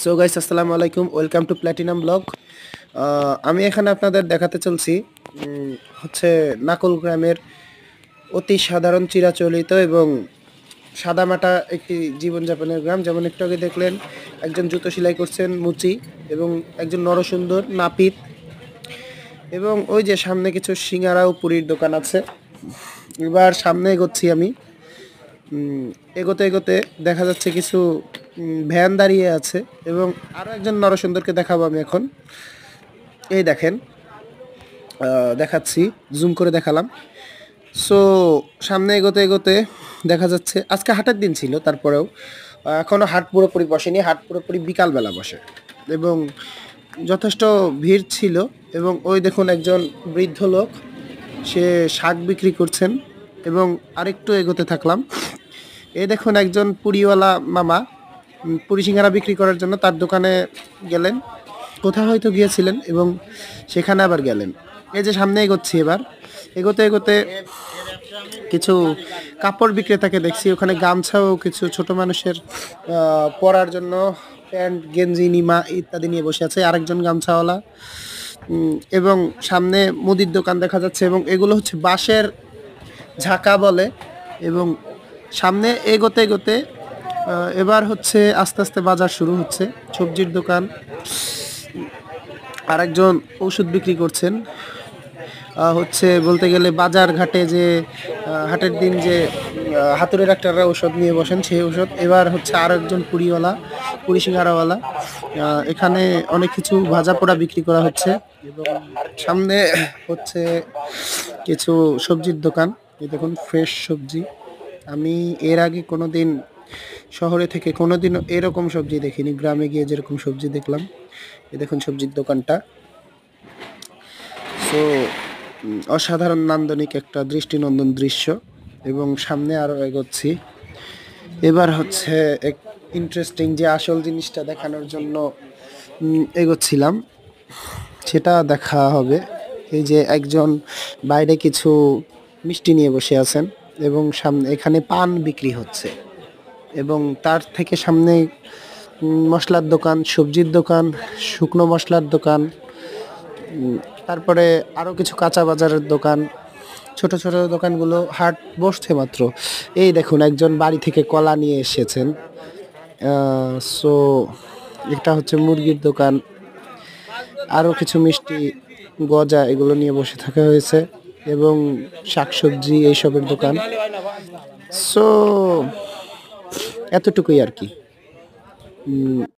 So guys, আসসালামু আলাইকুম, welcome to platinum blog. আমি এখানে আপনাদের দেখাতে চলছি উম, হচ্ছে নাকুল গ্রামের অতি সাধারণ চিরাচরিত এবং সাদামাটা একটি জীবনযাপনের গ্রাম। যেমন একটু আগে দেখলেন একজন জুতো সেলাই করছেন মুচি, এবং একজন নরসুন্দর নাপিত, এবং ওই যে সামনে কিছু সিঙ্গারা ও পুরীর দোকান আছে। এবার সামনে এগোচ্ছি আমি। উম, এগোতে এগোতে দেখা যাচ্ছে কিছু ভ্যান দাঁড়িয়ে আছে, এবং আরও একজন নরসুন্দরকে দেখাবো আমি এখন। এই দেখেন, দেখাচ্ছি, জুম করে দেখালাম। সো সামনে এগোতে এগোতে দেখা যাচ্ছে আজকে হাটের দিন ছিল, তারপরেও এখনও হাট পুরোপুরি বসেনি, হাট পুরোপুরি বিকালবেলা বসে, এবং যথেষ্ট ভিড় ছিল। এবং ওই দেখুন একজন বৃদ্ধ লোক, সে শাক বিক্রি করছেন। এবং আরেকটু এগোতে থাকলাম, এই দেখুন একজন পুরিওয়ালা মামা পুরি সিঙ্গারা বিক্রি করার জন্য তার দোকানে গেলেন, কোথাও হয়তো গিয়েছিলেন এবং সেখানে আবার গেলেন। এই যে সামনে এগোচ্ছি, এবার এগোতে এগোতে কিছু কাপড় বিক্রেতাকে দেখছি, ওখানে গামছাও কিছু ছোট মানুষের পরার জন্য প্যান্ট গেঞ্জি নিমা ইত্যাদি নিয়ে বসে আছে আরেকজন গামছাওয়ালা। এবং সামনে মুদির দোকান দেখা যাচ্ছে, এবং এগুলো হচ্ছে বাঁশের ঝাঁকা বলে। এবং সামনে এগোতে এগোতে এবার হচ্ছে আস্তে আস্তে বাজার শুরু হচ্ছে, সবজির দোকান, আরেকজন ওষুধ বিক্রি করছেন। হচ্ছে বলতে গেলে বাজার ঘাটে যে হাটের দিন যে হাতুড়ে ডাক্তাররা ওষুধ নিয়ে বসেন, সেই ওষুধ। এবার হচ্ছে আরও একজন পুরিওয়ালা, পুরি সিঙ্গারাওয়ালা, এখানে অনেক কিছু ভাজা পোড়া বিক্রি করা হচ্ছে। এবং সামনে হচ্ছে কিছু সবজির দোকান। এই দেখুন ফ্রেশ সবজি, আমি এর আগে কোনো দিন শহরে থেকে কোনোদিনও এরকম সবজি দেখিনি, গ্রামে গিয়ে যেরকম সবজি দেখলাম। এই দেখুন সবজির দোকানটা। সো অসাধারণ নান্দনিক একটা দৃষ্টিনন্দন দৃশ্য। এবং সামনে আরও এগোচ্ছি, এবার হচ্ছে এক ইন্টারেস্টিং যে আসল জিনিসটা দেখানোর জন্য এগোচ্ছিলাম, সেটা দেখা হবে। এই যে একজন বাইরে কিছু মিষ্টি নিয়ে বসে আছেন, এবং সামনে এখানে পান বিক্রি হচ্ছে, এবং তার থেকে সামনে মশলার দোকান, সবজির দোকান, শুকনো মশলার দোকান, তারপরে আরও কিছু কাঁচা বাজারের দোকান। ছোট ছোট দোকানগুলো হাট বসছে মাত্র। এই দেখুন একজন বাড়ি থেকে কলা নিয়ে এসেছেন। সো এটা হচ্ছে মুরগির দোকান, আরও কিছু মিষ্টি, গজা, এগুলো নিয়ে বসে থাকা হয়েছে, এবং শাকসবজি এইসবের দোকান। সো এতটুকুই আর কি।